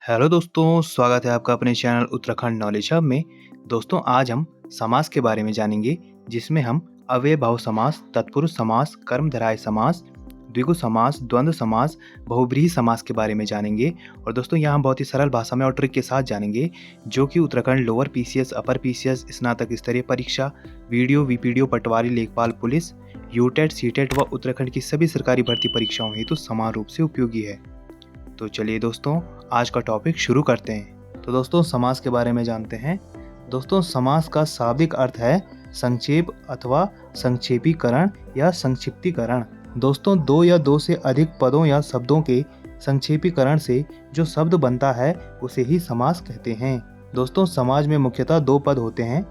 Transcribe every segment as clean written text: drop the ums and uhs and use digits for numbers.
Hello दोस्तों, स्वागत है आपका अपने चैनल उत्तराखंड नॉलेज हब में। दोस्तों आज हम समास के बारे में जानेंगे, जिसमें हम अव्ययभाव समास, तत्पुरुष समास, कर्मधारय समास, द्विगु समास, द्वंद्व समास, बहुब्रीहि समास के बारे में जानेंगे। और दोस्तों यहाँ हम बहुत ही सरल भाषा में और ट्रिक के साथ जानेंगे, जो कि Uttarakhand lower PCS, upper PCS, स्नातक स्तरीय परीक्षा, वीडियो, वीपीडीओ, पटवारी, लेखपाल पुलिस, यूटेट, सीटेट व उत्तराखंड की सभी सरकारी भर्ती परीक्षाओं हेतु समान रूप से उपयोगी है। तो चलिए दोस्तों, आज का टॉपिक शुरू करते हैं। तो दोस्तों समास के बारे में जानते हैं। दोस्तों समास का शाब्दिक अर्थ है संक्षेप अथवा संक्षेपीकरण या संक्षिप्तीकरण। दोस्तों दो या दो से अधिक पदों या शब्दों के संक्षेपीकरण से जो शब्द बनता है उसे ही समास कहते हैं। दोस्तों समाज में मुख्यतः दो पद होते हैं।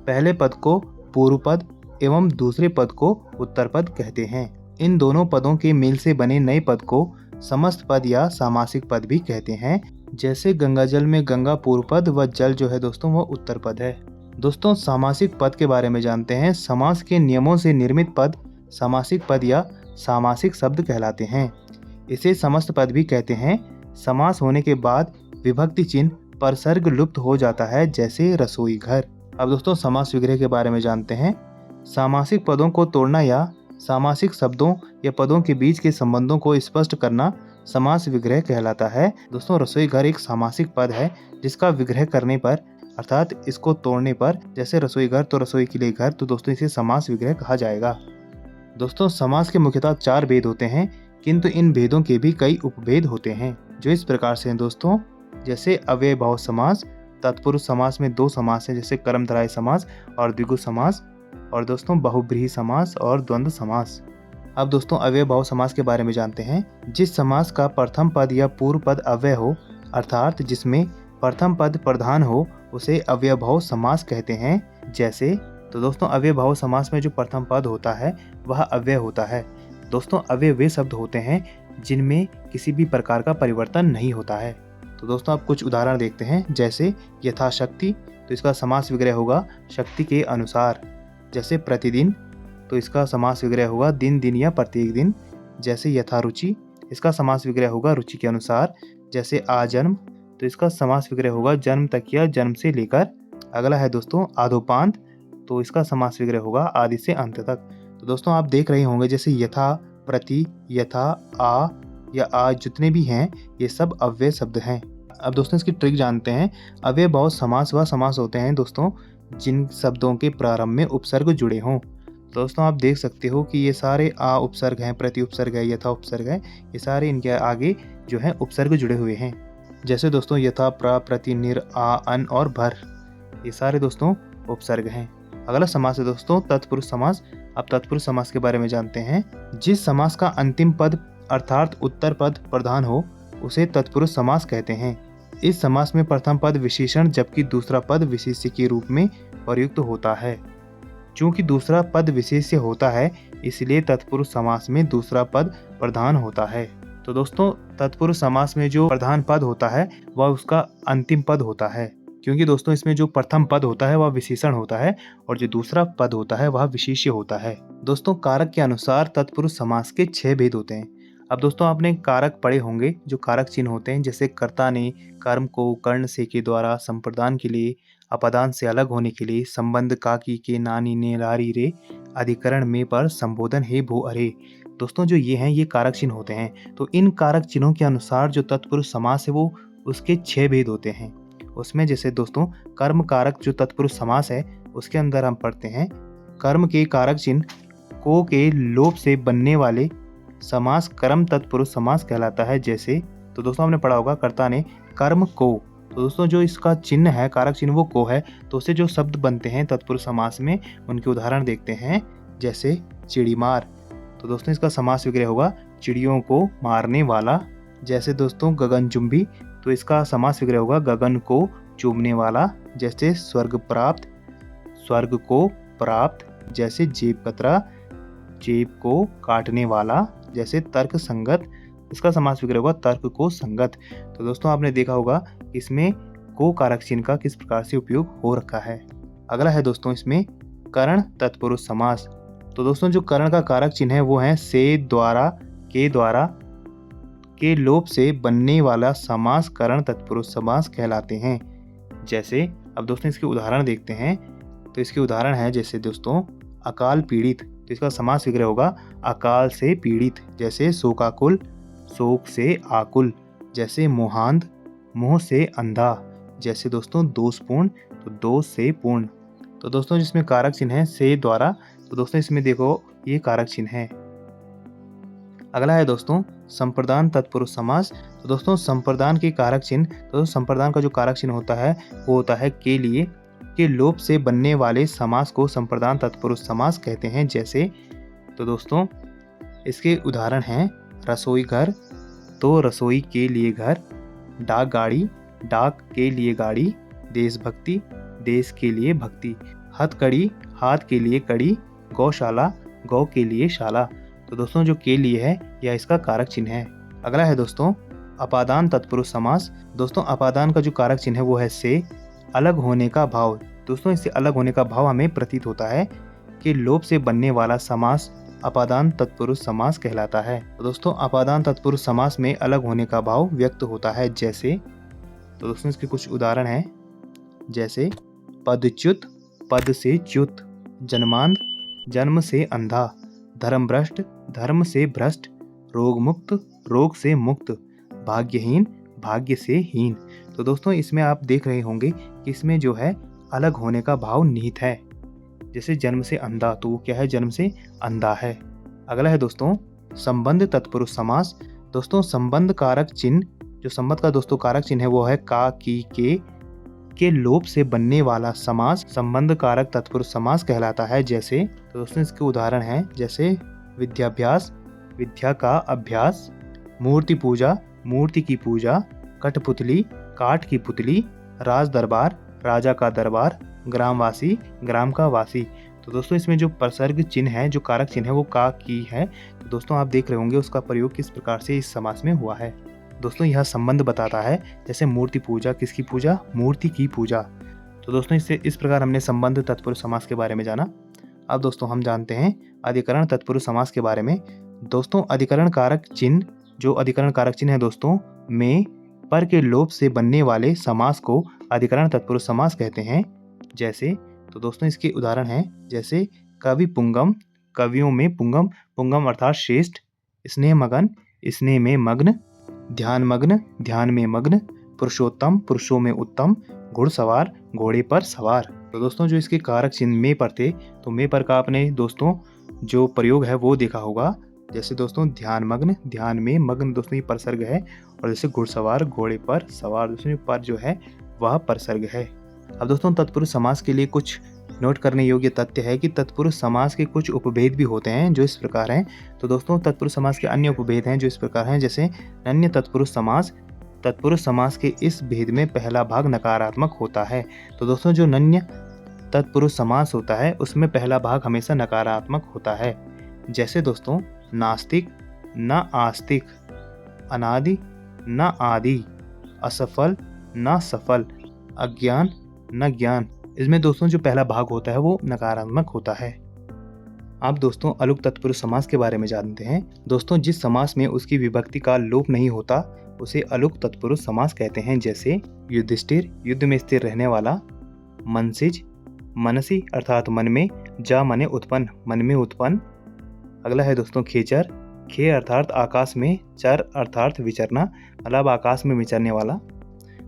पहले पद को पूर्व पद एवं दूसरे पद को उत्तर पद कहते हैं। इन दोनों पदों के मेल से बने नए पद को समस्त पद या सामासिक पद भी कहते हैं। जैसे गंगा जल में गंगा पूर्व पद व जल जो है दोस्तों वो उत्तर पद है। दोस्तों सामासिक पद के बारे में जानते हैं। समास के नियमों से निर्मित पद सामासिक पद या सामासिक शब्द कहलाते हैं। इसे समस्त पद भी कहते हैं। समास होने के बाद विभक्ति चिन्ह परसर्ग लुप्त हो जाता है, जैसे रसोई घर। अब दोस्तों समास विग्रह के बारे में जानते हैं। सामासिक पदों को तोड़ना या सामासिक शब्दों या पदों के बीच के संबंधों को स्पष्ट करना समास विग्रह कहलाता है। दोस्तों रसोई घर एक सामासिक पद है, जिसका विग्रह करने पर अर्थात इसको तोड़ने पर, जैसे रसोई घर तो रसोई के लिए घर, तो दोस्तों इसे समास विग्रह कहा जाएगा। दोस्तों समास के मुख्यतः 4 भेद होते हैं, किंतु इन भेदों के भी कई उपभेद होते हैं, जो इस प्रकार से हैं दोस्तों। जैसे अव्ययभाव समास, तत्पुरुष समास में 2 समास हैं, जैसे कर्मधारय समास और द्विगु समास, और दोस्तों बहुब्रीहि समास और द्वंद्व समास। अब दोस्तों अव्ययभाव समास के बारे में जानते हैं। जिस समास का प्रथम पद या पूर्व पद अव्यय हो, अर्थात जिसमें प्रथम पद प्रधान हो, उसे अव्ययभाव समास कहते हैं। जैसे तो दोस्तों अव्ययभाव समास में जो प्रथम पद होता है वह अव्यय होता है। दोस्तों अव्यय वे शब्द होते हैं जिनमें किसी भी प्रकार का परिवर्तन नहीं होता है। तो दोस्तों आप कुछ उदाहरण देखते हैं। जैसे यथाशक्ति, तो इसका समास विग्रह होगा शक्ति के अनुसार। जैसे प्रतिदिन, तो इसका समास विग्रह होगा दिन दिन या प्रत्येक दिन। जैसे यथारुचि, इसका समास विग्रह होगा रुचि के अनुसार। जैसे आजन्म, तो इसका समास विग्रह होगा जन्म तक या जन्म से लेकर। अगला है दोस्तों आदोपांत, तो इसका समास विग्रह होगा आदि से अंत तक। तो दोस्तों आप देख रहे होंगे जैसे यथा, प्रति, यथा, आ या आज जितने भी हैं ये सब अव्यय शब्द हैं। अब दोस्तों इसकी ट्रिक जानते हैं। अव्ययभाव समास वह समास होते हैं दोस्तों जिन शब्दों के प्रारंभ में उपसर्ग जुड़े हों। दोस्तों आप देख सकते हो कि ये सारे आ उपसर्ग हैं, प्रति उपसर्ग है, यथा उपसर्ग है, ये सारे इनके आगे जो है उपसर्ग जुड़े हुए हैं। जैसे दोस्तों यथा, प्र, प्रति, निर, आ, अन और भर, ये सारे दोस्तों उपसर्ग हैं। अगला समास है दोस्तों तत्पुरुष समास। अब तत्पुरुष समास के बारे में जानते हैं। जिस समास का अंतिम पद अर्थात उत्तर पद प्रधान हो उसे तत्पुरुष समास कहते हैं। इस समास में प्रथम पद विशेषण जबकि दूसरा पद विशेष्य के रूप में प्रयुक्त होता है। चूंकि दूसरा पद विशेष्य होता है इसलिए तत्पुरुष समास में दूसरा पद प्रधान होता है। तो दोस्तों तत्पुरुष समास में जो प्रधान पद होता है वह उसका अंतिम पद होता है, क्योंकि दोस्तों इसमें जो प्रथम पद होता है वह विशेषण होता है और जो दूसरा पद होता है वह विशेष्य होता है। दोस्तों कारक के अनुसार तत्पुरुष समास के 6 भेद होते हैं। अब दोस्तों आपने कारक पढ़े होंगे, जो कारक चिन्ह होते हैं। जैसे कर्ता ने कर्म को कर्ण से के द्वारा संप्रदान के लिए, अपदान से अलग होने के लिए, संबंध काकी के नानी ने लारी रे, अधिकरण में पर संबोधन हे भू अरे। दोस्तों जो ये हैं ये कारक चिन्ह होते हैं। तो इन कारक चिन्हों के अनुसार जो तत्पुरुष समास है वो उसके 6 भेद होते हैं। उसमें जैसे दोस्तों कर्म कारक जो तत्पुरुष समास है उसके अंदर हम पढ़ते हैं कर्म के कारक चिन्ह को के लोप से बनने वाले समास कर्म तत्पुरुष समास कहलाता है। जैसे तो दोस्तों हमने पढ़ा होगा कर्ता ने कर्म को, तो दोस्तों जो इसका चिन्ह है कारक चिन्ह वो को है, तो उससे जो शब्द बनते हैं तत्पुरुष समास में उनके उदाहरण देखते हैं। जैसे चिड़ी मार, तो दोस्तों इसका समास विग्रह होगा चिड़ियों को मारने वाला। जैसे दोस्तों गगनचुंबी, तो इसका समास विग्रह होगा गगन को चूमने वाला। जैसे स्वर्ग प्राप्त, स्वर्ग को प्राप्त। जैसे जेब कतरा, जेब को काटने वाला। जैसे तर्क संगत, इसका समास विग्रह होगा तर्क को संगत। तो दोस्तों आपने देखा होगा इसमें को कारक चिन्ह का किस प्रकार से उपयोग हो रखा है। अगला है दोस्तों इसमें करण तत्पुरुष समास। तो दोस्तों जो करण का कारक चिन्ह है वो है से, द्वारा, के द्वारा, के लोप से बनने वाला समास करण तत्पुरुष समास कहलाते हैं। जैसे अब दोस्तों इसके उदाहरण देखते हैं। तो इसके उदाहरण है जैसे दोस्तों अकाल पीड़ित, तो इसका समास विग्रह होगा अकाल से पीड़ित। जैसे शोकाकुल, शोक से आकुल। जैसे मोहांध, मोह से अंधा। जैसे दोस्तों दोषपूर्ण, तो दोष से पूर्ण। तो दोस्तों जिसमें कारक चिन्ह है से द्वारा, तो दोस्तों इसमें देखो ये कारक चिन्ह है। अगला है दोस्तों संप्रदान तत्पुरुष समास। तो दोस्तों संप्रदान के कारक चिन्ह, तो संप्रदान का जो कारक चिन्ह होता है वो होता है के लिए, के लोप से बनने वाले समास को संप्रदान तत्पुरुष समास कहते हैं। जैसे तो दोस्तों इसके उदाहरण हैं रसोई घर, तो रसोई के लिए घर। डाक गाड़ी, डाक के लिए गाड़ी। देशभक्ति, देश के लिए भक्ति। हथकड़ी, हाथ के लिए कड़ी। गौशाला, गौ के लिए शाला। तो दोस्तों जो के लिए है यह इसका कारक चिन्ह है। अगला है दोस्तों अपादान तत्पुरुष समास। दोस्तों अपादान का जो कारक चिन्ह है वो है से, अलग होने का भाव। दोस्तों इससे अलग होने का भाव हमें प्रतीत होता है कि लोप से बनने वाला समास अपादान तत्पुरुष समास कहलाता है। तो दोस्तों अपादान तत्पुरुष समास में अलग होने का भाव व्यक्त होता है। जैसे तो दोस्तों इसके कुछ उदाहरण हैं। जैसे पदच्युत, पद से च्युत। जन्मांध, जन्म से अंधा। धर्मभ्रष्ट, धर्म से भ्रष्ट। रोग मुक्त, रोग से मुक्त। भाग्यहीन, भाग्य से हीन। तो दोस्तों इसमें आप देख रहे होंगे कि इसमें जो है अलग होने का भाव निहित है। जैसे जन्म से अंधा, तो वो क्या है, जन्म से अंधा है। अगला है दोस्तों संबंध तत्पुरुष समास। दोस्तों संबंध कारक चिन्ह, जो संबंध का दोस्तों कारक चिन्ह है वो है का, की, के लोप से बनने वाला समास संबंध कारक तत्पुरुष समास कहलाता है। जैसे तो दोस्तों इसके उदाहरण हैं। जैसे विद्याभ्यास, विद्या का अभ्यास। मूर्ति पूजा, मूर्ति की पूजा। कठपुतली, काठ की पुतली। राज दरबार, राजा का दरबार। ग्रामवासी, ग्राम का वासी। तो दोस्तों इसमें जो प्रसर्ग चिन्ह है, जो कारक चिन्ह है वो का, की है। तो दोस्तों आप देख रहे होंगे उसका प्रयोग किस प्रकार से इस समास में हुआ है। दोस्तों यह संबंध बताता है। जैसे मूर्ति पूजा, किसकी पूजा, मूर्ति की पूजा। तो दोस्तों इससे इस प्रकार हमने संबंध तत्पुरुष समास के बारे में जाना। अब दोस्तों हम जानते हैं अधिकरण तत्पुरुष समास के बारे में। दोस्तों अधिकरण कारक चिन्ह, जो अधिकरण कारक चिन्ह है दोस्तों में पर के लोप से बनने वाले समास को अधिकरण तत्पुरुष समास कहते हैं। जैसे तो दोस्तों इसके उदाहरण हैं। जैसे कवि पुंगम, कवियों में पुंगम, पुंगम अर्थात श्रेष्ठ। स्नेह मगन, स्नेह में मग्न। ध्यान मग्न, ध्यान में मग्न। पुरुषोत्तम, पुरुषों में उत्तम। घुड़सवार, घोड़े पर सवार। तो दोस्तों जो इसके कारक चिन्ह में पर थे, तो में पर का आपने दोस्तों जो प्रयोग है वो देखा होगा। जैसे दोस्तों ध्यान मग्न, ध्यान में मग्न दोस्तों ये परसर्ग है। और जैसे घुड़सवार, घोड़े पर सवार दोस्तों पर जो है वह परसर्ग है। अब दोस्तों तत्पुरुष समास के लिए कुछ नोट करने योग्य तथ्य है कि तत्पुरुष समास के कुछ उपभेद भी होते हैं जो इस प्रकार हैं। तो दोस्तों तत्पुरुष समास के अन्य उपभेद हैं जो इस प्रकार हैं। जैसे नन्य तत्पुरुष समास। तत्पुरुष समास के इस भेद में पहला भाग नकारात्मक होता है। तो दोस्तों जो नन्य तत्पुरुष समास होता है उसमें पहला भाग हमेशा नकारात्मक होता है। जैसे दोस्तों नास्तिक, न आस्तिक। अनादि, न आदि। असफल, न सफल। अज्ञान, न ज्ञान। इसमें दोस्तों जो पहला भाग होता है वो नकारात्मक होता है। अब दोस्तों अलुक तत्पुरुष समास के बारे में जानते हैं। दोस्तों जिस समास में उसकी विभक्ति का लोप नहीं होता उसे अलुक तत्पुरुष समास कहते हैं। जैसे युधिष्ठिर, युद्ध में स्थिर रहने वाला। मनसिज, मनसी अर्थात मन में। जा मने उत्पन्न, मन में उत्पन्न। अगला है दोस्तों खेचर, खे अर्थात आकाश में। चर अर्थात विचरना, मतलब आकाश में विचरने वाला।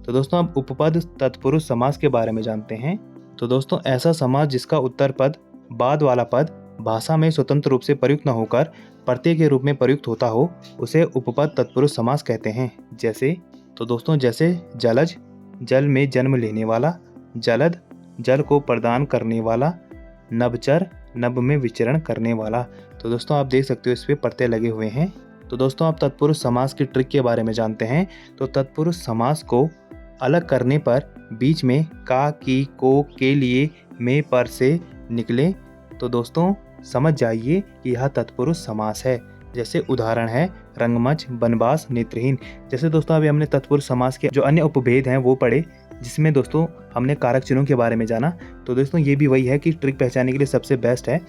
तो दोस्तों अब उपपद तत्पुरुष समास के बारे में जानते हैं। तो दोस्तों ऐसा समास जिसका उत्तर पद बाद वाला पद भाषा में स्वतंत्र रूप से प्रयुक्त न होकर प्रत्यय के रूप में प्रयुक्त होता हो उसे उपपद तत्पुरुष समास कहते हैं। जैसे तो दोस्तों जैसे जलज, जल में जन्म लेने वाला। जलद, जल को प्रदान करने वाला। नभचर, नभ में विचरण करने वाला। तो दोस्तों आप देख सकते हो इस पे प्रत्यय लगे हुए हैं। तो दोस्तों आप तत्पुरुष समास की ट्रिक के बारे में जानते हैं। तो तत्पुरुष समास को अलग करने पर बीच में का, की, को, के लिए, में, पर से निकले तो दोस्तों समझ जाइए कि यह तत्पुरुष समास है। जैसे उदाहरण है रंगमंच, बनवास, नेत्रहीन। जैसे दोस्तों अभी हमने तत्पुरुष समास के जो अन्य उपभेद हैं वो पढ़े, जिसमें दोस्तों हमने कारक चिन्हों के बारे में जाना। तो दोस्तों ये भी वही है कि ट्रिक पहचानने के लिए सबसे बेस्ट है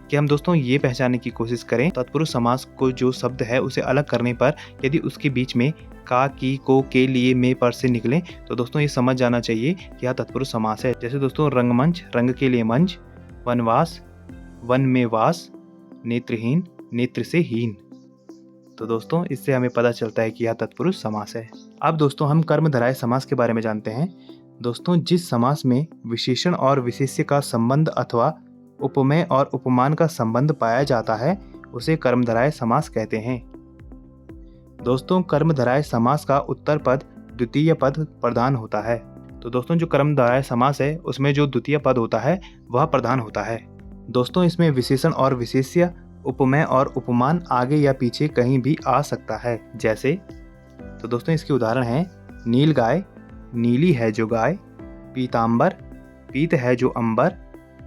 कि हम दोस्तों ये पहचानने की कोशिश करें तत्पुरुष समास को जो शब्द है उसे अलग करने पर यदि उसके बीच में का, की, को, के, लिए, में, पर से निकले तो दोस्तों ये समझ जाना चाहिए कि यह तत्पुरुष समास है। जैसे दोस्तों रंगमंच, रंग के लिए मंच, वनवास, वन में वास, नेत्रहीन, नेत्र से हीन। तो दोस्तों इससे हमें पता चलता है कि यह तत्पुरुष समास है। अब दोस्तों हम कर्मधारय समास के बारे में जानते हैं। दोस्तों जिस समास में विशेषण और विशेष्य का संबंध अथवा उपमेय और उपमान का संबंध पाया जाता है उसे कर्मधारय समास कहते हैं। दोस्तों कर्मधारय समास का उत्तर पद द्वितीय पद प्रधान होता है। तो दोस्तों जो कर्मधारय समास है उसमें जो द्वितीय पद होता है वह प्रधान होता है। दोस्तों इसमें विशेषण और विशेष्य, उपमेय और उपमान आगे या पीछे कहीं भी आ सकता है। जैसे तो दोस्तों इसके उदाहरण हैं नील गाय, नीली है जो गाय, पीतांबर, पीत है जो अंबर,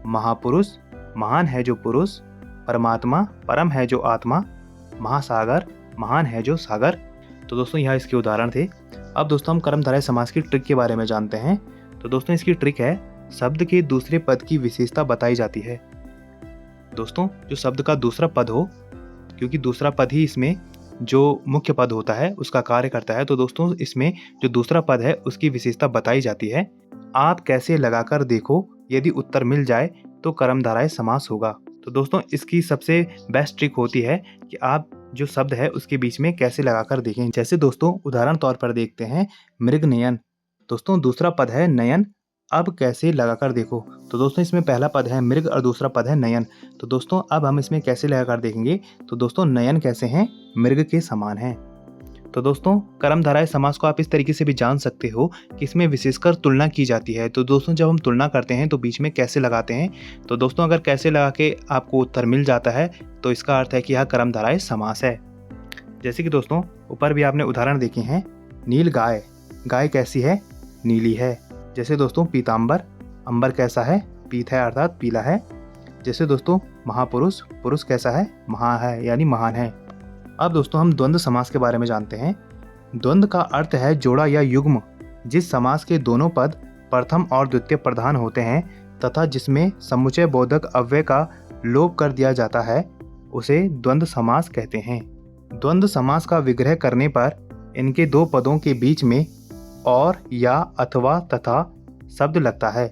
महापुरुष, महान है जो पुरुष, परमात्मा, परम है जो आत्मा, महासागर, महान है जो सागर। तो दोस्तों यह इसके उदाहरण थे। अब दोस्तों हम कर्मधारय समास की ट्रिक के बारे में जानते हैं। तो दोस्तों इसकी ट्रिक है शब्द के दूसरे पद की विशेषता बताई जाती है। दोस्तों जो शब्द का दूसरा पद हो, क्योंकि दूसरा पद ही इसमें जो मुख्य पद होता है उसका कार्य करता है, तो दोस्तों इसमें जो दूसरा पद है उसकी विशेषता बताई जाती है। आप कैसे लगाकर देखो, यदि उत्तर मिल जाए तो कर्मधारय समास होगा। तो दोस्तों इसकी सबसे बेस्ट ट्रिक होती है कि आप जो शब्द है उसके बीच में कैसे लगाकर देखें। जैसे दोस्तों उदाहरण तौर पर देखते हैं मृग नयन। दोस्तों दूसरा पद है नयन, अब कैसे लगाकर देखो। तो दोस्तों इसमें पहला पद है मृग और दूसरा पद है नयन। तो दोस्तों अब हम इसमें कैसे लगाकर देखेंगे। तो दोस्तों नयन कैसे हैं, मृग के समान हैं। तो दोस्तों कर्मधारय समास को आप इस तरीके से भी जान सकते हो कि इसमें विशेषकर तुलना की जाती है। तो दोस्तों जब हम तुलना करते हैं तो बीच में कैसे लगाते हैं। तो दोस्तों अगर कैसे लगा के आपको उत्तर मिल जाता है तो इसका अर्थ है कि यह कर्मधारय समास है। जैसे कि दोस्तों ऊपर भी आपने उदाहरण देखे हैं नील गाय, गाय कैसी है, नीली है। जैसे दोस्तों पीतांबर, अंबर कैसा है, पीत है अर्थात पीला है। जैसे दोस्तों महापुरुष, पुरुष कैसा है, महा है यानी महान है। अब दोस्तों हम द्वंद्व समास के बारे में जानते हैं। द्वंद्व का अर्थ है जोड़ा या युग्म। जिस समास के दोनों पद प्रथम और द्वितीय प्रधान होते हैं तथा जिसमें समुच्चय बोधक अव्यय का लोप कर दिया जाता है उसे द्वंद्व समास कहते हैं। द्वंद्व समास का विग्रह करने पर इनके दो पदों के बीच में और, या, अथवा, तथा शब्द लगता है।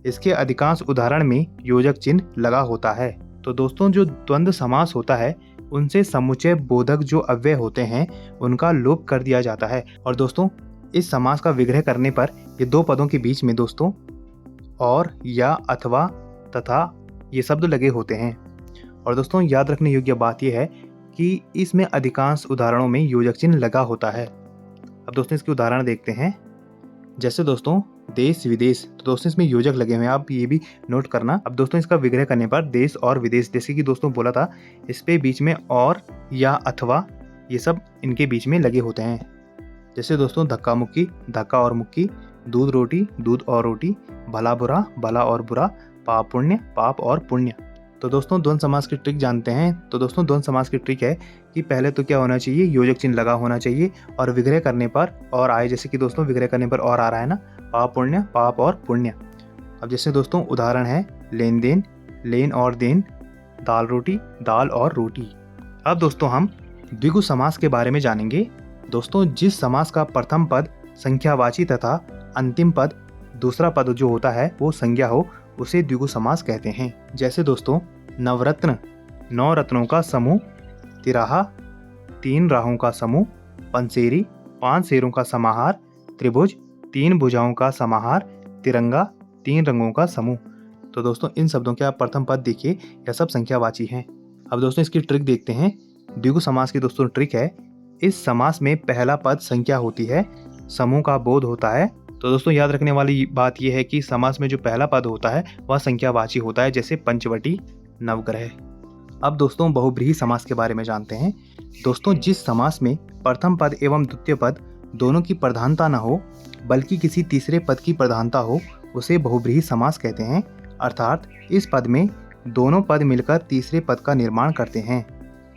इसके अधिकांश उदाहरण में योजक चिन्ह लगा होता है। तो दोस्तों जो द्वंद्व समास होता है उनसे समुच्चय बोधक जो अव्यय होते हैं उनका लोप कर दिया जाता है। और दोस्तों इस समास का विग्रह करने पर ये दो पदों के बीच में दोस्तों और, या, अथवा, तथा ये शब्द लगे होते हैं। और दोस्तों याद रखने योग्य बात यह है कि इसमें अधिकांश उदाहरणों में योजक चिन्ह लगा होता है। अब दोस्तों इसके उदाहरण देखते हैं। जैसे दोस्तों देश विदेश, तो दोस्तों इसमें योजक लगे हुए हैं, आप ये भी नोट करना। अब दोस्तों इसका विग्रह करने पर देश और विदेश, जैसे कि दोस्तों बोला था, इस पे बीच में और, या, अथवा ये सब इनके बीच में लगे होते हैं। जैसे दोस्तों धक्का मुक्की, धक्का और मुक्की, दूध रोटी, दूध और रोटी, भला बुरा, भला और बुरा, पाप पुण्य, पाप और पुण्य। तो दोस्तों द्वंद्व समास की ट्रिक जानते हैं। तो दोस्तों द्वंद्व समास की ट्रिक है कि पहले तो क्या होना चाहिए, योजक चिन्ह लगा होना चाहिए और विग्रह करने पर और आए। जैसे कि दोस्तों विग्रह करने पर और आ रहा है ना, पाप पुण्य, पाप और पुण्य। अब जैसे दोस्तों उदाहरण है लेन देन, लेन और देन, दाल रोटी, दाल और रोटी। अब दोस्तों हम द्विगु समास के बारे में जानेंगे। दोस्तों जिस समास का प्रथम पद संख्यावाची तथा अंतिम पद दूसरा पद जो होता है वो संज्ञा हो उसे द्विगु समास कहते हैं। जैसे दोस्तों नवरत्न, 9 रत्नों का समूह, तिराहा, 3 राहों का समूह, पंसेरी, 5 शेरों का समाहार, त्रिभुज, 3 भुजाओं का समाहार, तिरंगा, 3 रंगों का समूह। तो दोस्तों इन शब्दों के आप प्रथम पद देखिए, यह सब संख्यावाची हैं। अब दोस्तों इसकी ट्रिक देखते हैं। द्विगु समास की दोस्तों ट्रिक है, इस समास में पहला पद संख्या होती है, समूह का बोध होता है। तो दोस्तों याद रखने वाली बात यह है कि समास में जो पहला पद होता है वह संख्यावाची होता है, जैसे पंचवटी, नवग्रह। अब दोस्तों बहुव्रीहि समास के बारे में जानते हैं। दोस्तों जिस समास में प्रथम पद एवं द्वितीय पद दोनों की प्रधानता न हो बल्कि किसी तीसरे पद की प्रधानता हो उसे बहुव्रीहि समास कहते हैं। अर्थात इस पद में दोनों पद मिलकर तीसरे पद का निर्माण करते हैं।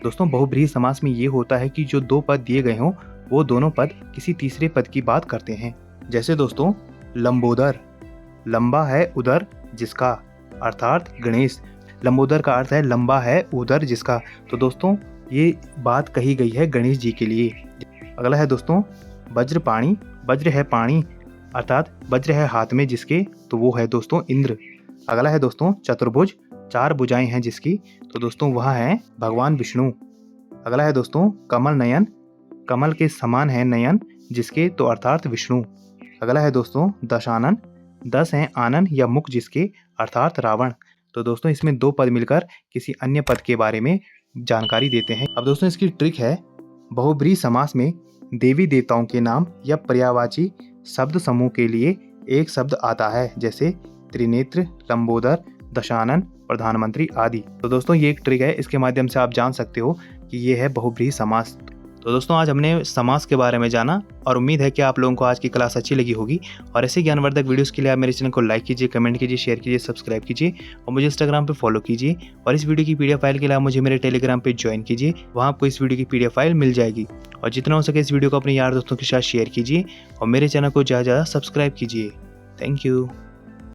दोस्तों बहुव्रीहि समास में ये होता है कि जो दो पद दिए गए हों वो दोनों पद किसी तीसरे पद की बात करते हैं। जैसे दोस्तों लंबोदर, लंबा है उदर जिसका, अर्थात गणेश। लंबोदर का अर्थ है लंबा है उदर जिसका। तो दोस्तों ये बात कही गई है गणेश जी के लिए। अगला है दोस्तों वज्रपाणी। वज्र है पाणी अर्थात वज्र है हाथ में जिसके, तो वो है दोस्तों इंद्र। अगला है दोस्तों चतुर्भुज। 4 भुजाएं हैं जिसकी, तो दोस्तों वह है भगवान विष्णु। अगला है दोस्तों कमल नयन। कमल के समान है नयन जिसके, तो अर्थात विष्णु। अगला है दोस्तों दशानन। 10 हैं आनन या मुख जिसके, अर्थात रावण। तो दोस्तों इसमें 2 पद मिलकर किसी अन्य पद के बारे में जानकारी देते हैं। अब दोस्तों इसकी ट्रिक है, बहुब्रीहि समास में देवी देवताओं के नाम या पर्यायवाची शब्द समूह के लिए एक शब्द आता है, जैसे त्रिनेत्र, लंबोदर, दशानन, प्रधानमंत्री आदि। तो दोस्तों ये एक ट्रिक है, इसके माध्यम से आप जान सकते हो कि ये है बहुब्रीहि समास। तो दोस्तों आज हमने समास के बारे में जाना और उम्मीद है कि आप लोगों को आज की क्लास अच्छी लगी होगी। और ऐसे ज्ञानवर्धक वीडियोस के लिए आप मेरे चैनल को लाइक कीजिए, कमेंट कीजिए, शेयर कीजिए, सब्सक्राइब कीजिए और मुझे इंस्टाग्राम पे फॉलो कीजिए। और इस वीडियो की पीडीएफ फाइल के लिए आप मुझे मेरे टेलीग्राम पे ज्वाइन कीजिए, वहाँ आपको इस वीडियो की पीडीएफ फाइल मिल जाएगी। और जितना हो सके इस वीडियो को अपने यार दोस्तों के साथ शेयर कीजिए और मेरे चैनल को ज़्यादा सब्सक्राइब कीजिए। Thank you.